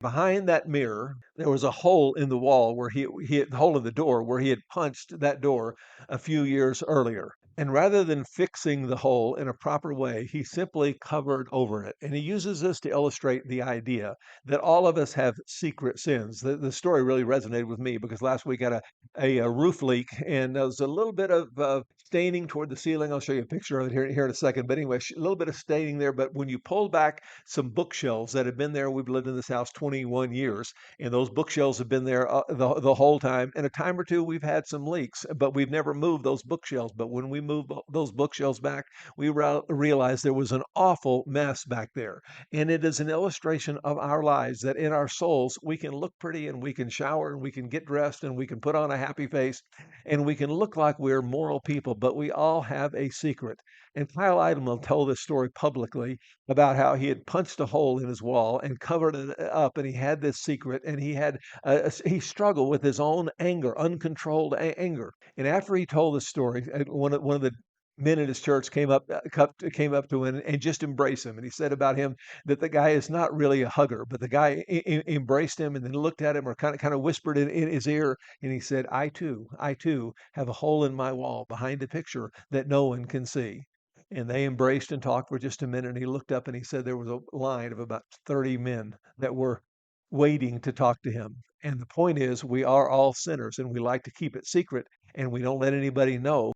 Behind that mirror, there was a hole in the wall where he had the hole in the door where he had punched that door a few years earlier. And rather than fixing the hole in a proper way, he simply covered over it. And he uses this to illustrate the idea that all of us have secret sins. The story really resonated with me because last week I had a roof leak and there was a little bit of staining toward the ceiling. I'll show you a picture of it here in a second. But anyway, a little bit of staining there. But when you pull back some bookshelves that have been there, we've lived in this house 21 years, and those bookshelves have been there the whole time. And a time or two, we've had some leaks, but we've never moved those bookshelves. But when we moved those bookshelves back, we realized there was an awful mess back there. And it is an illustration of our lives that in our souls, we can look pretty and we can shower and we can get dressed and we can put on a happy face and we can look like we're moral people, but we all have a secret. And Kyle Idleman told this story publicly about how he had punched a hole in his wall and covered it up, and he had this secret, and he struggled with his own anger, uncontrolled anger. And after he told the story, one of the men in his church came up to him and just embraced him. And he said about him that the guy is not really a hugger, but the guy embraced him and then looked at him or kind of whispered in his ear, and he said, I too have a hole in my wall behind a picture that no one can see." And they embraced and talked for just a minute, and he looked up and he said there was a line of about 30 men that were waiting to talk to him. And the point is, we are all sinners, and we like to keep it secret, and we don't let anybody know